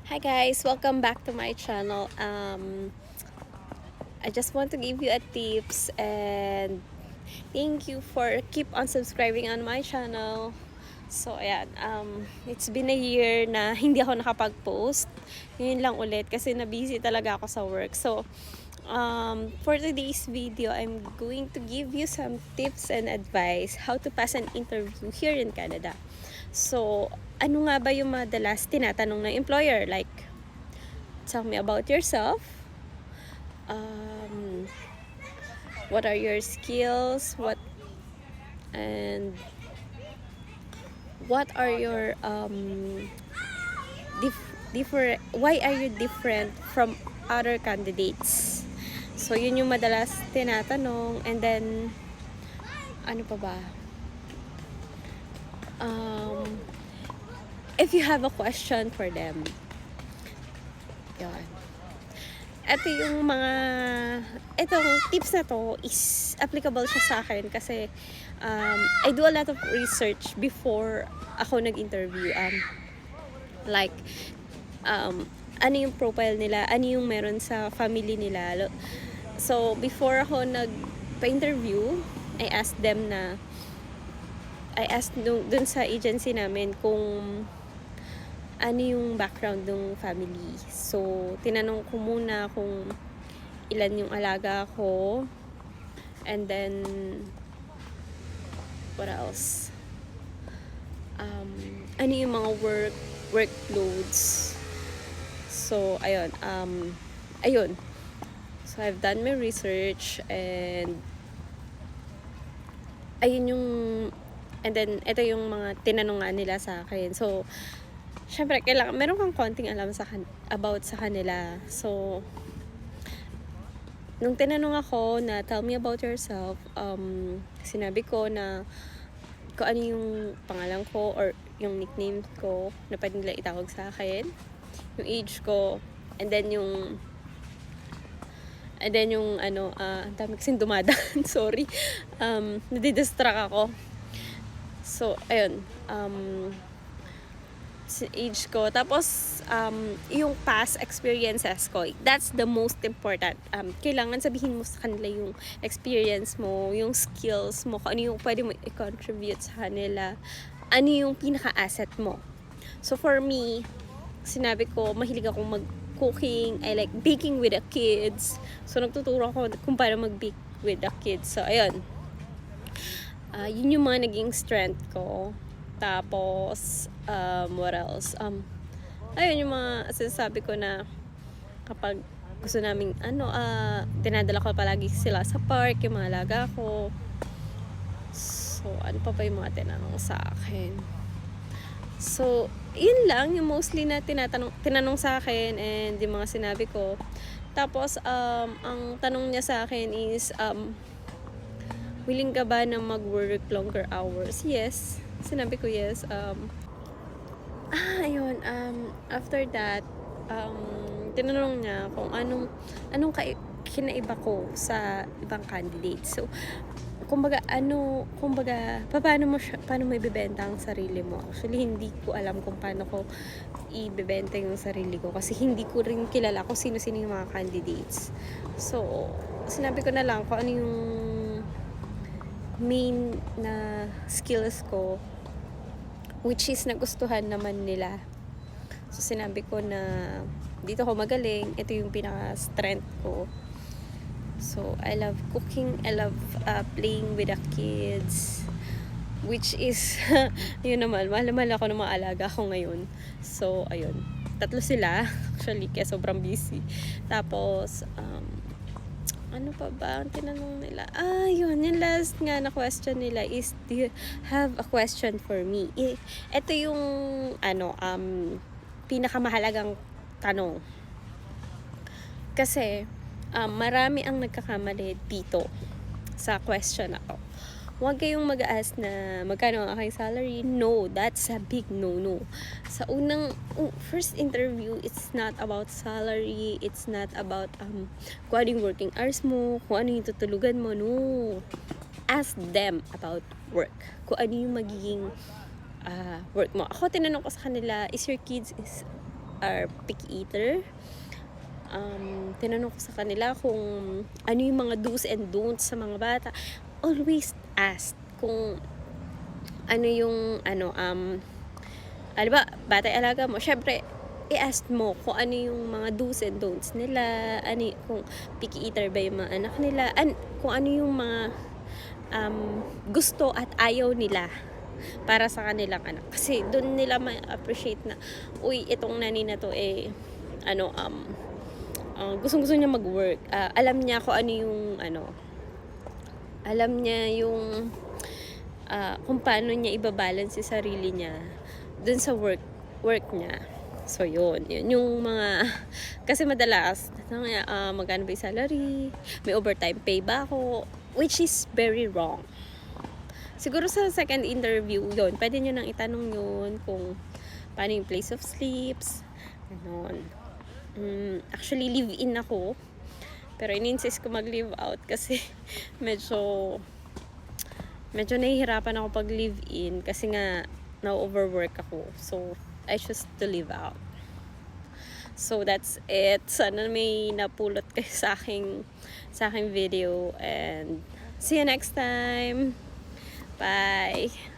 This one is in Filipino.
Hi guys, welcome back to my channel. I just want to give you a tips and thank you for keep on subscribing on my channel. So ayan, it's been a year na hindi ako nakapag-post. Ngayon lang ulit kasi na-busy talaga ako sa work. So for today's video, I'm going to give you some tips and advice how to pass an interview here in Canada. So, ano nga ba yung madalas tinatanong ng employer? Like, tell me about yourself. What are your skills? And what are your different? Why are you different from other candidates? So yun yung madalas tinatanong. And then ano pa ba? If you have a question for them. Yun. Itong tips na to is applicable siya sa akin kasi I do a lot of research before ako nag-interview. Like, ano yung profile nila, ano yung meron sa family nila. So, before ako nagpa-interview, I asked dun sa agency namin kung ano yung background ng family. So, tinanong ko muna kung ilan yung alaga ko. And then, what else? Ano yung mga workloads. So, ayun. So, I've done my research and and then, ito yung mga tinanong nga nila sa akin. So, syempre, meron kang konting alam about sa kanila. So, nung tinanong ako na tell me about yourself, sinabi ko na kung ano yung pangalan ko or yung nickname ko na pwede nila itawag sa akin, yung age ko, and then yung ang dami kasing dumadaan, sorry. Nadidistract ako. So, ayun. Age ko. Tapos, yung past experiences ko. That's the most important. Kailangan sabihin mo sa kanila yung experience mo, yung skills mo, kung ano yung pwede mo i-contribute sa kanila, ano yung pinaka-asset mo. So, for me, sinabi ko, mahilig akong mag-cooking. I like baking with the kids. So, nagtuturo ako kung paano mag-bake with the kids. So, ayun. Yun yung mga naging strength ko. Tapos, what else? Ayun yung mga sinasabi ko na kapag gusto naming, dinadala ko palagi sila sa park, yung mga alaga ko. So, ano pa yung mga tinanong sa akin? So, yun lang, yung mostly na tinanong sa akin and yung mga sinabi ko. Tapos, ang tanong niya sa akin is, willing ka ba na mag-work longer hours? Yes. Sinabi ko yes. Ayun. After that, tinanong niya kung anong kinaiba ko sa ibang candidates. So, paano mo ibebenta ang sarili mo? Actually, hindi ko alam kung paano ko ibebenta yung sarili ko kasi hindi ko rin kilala kung sino-sino yung mga candidates. So, sinabi ko na lang kung ano yung main na skills ko, which is nagustuhan naman nila. So, sinabi ko na dito ako magaling, ito yung pinaka-strength ko. So, I love cooking, I love playing with the kids, which is, yun naman, mahal ako ng mga alaga ko ngayon. So, ayun. 3 sila, actually, kaya sobrang busy. Tapos, ano pa ba ang tinanong nila? Yun. Yung last nga na question nila is, do you have a question for me? Ito yung, pinakamahalagang tanong. Kasi, marami ang nagkakamali dito sa question na to. Huwag kayong mag-ask na magkano ang aking salary. No, that's a big no-no. Sa first interview, it's not about salary. It's not about kung ano yung working hours mo, kung ano yung tutulugan mo. No. Ask them about work. Kung ano yung magiging work mo. Ako, tinanong ko sa kanila, is your kids are picky eater. Tinanong ko sa kanila kung ano yung mga do's and don'ts sa mga bata. Always ask kung ano yung ano ba, bata alaga mo, syempre i-ask mo kung ano yung mga do's and don'ts nila, kung picky eater ba yung mga anak nila, kung ano yung mga gusto at ayaw nila para sa kanilang anak. Kasi doon nila ma-appreciate na, uy, itong nani na to gustong-gusto niya mag-work. Alam niya kung ano yung alam niya yung kung paano niya ibabalance yung sarili niya dun sa work niya. So yun yung mga kasi madalas magkano ba yung salary, may overtime pay ba ako, which is very wrong. Siguro sa second interview yun, pwede nyo nang itanong yun kung paano yung place of sleeps, ganon. Actually live-in ako, pero in-insist ko mag-live out kasi medyo nahihirapan ako pag live-in kasi nga na-overwork ako. So, I choose to live out. So, that's it. Sana may napulot kayo sa aking video. And see you next time. Bye!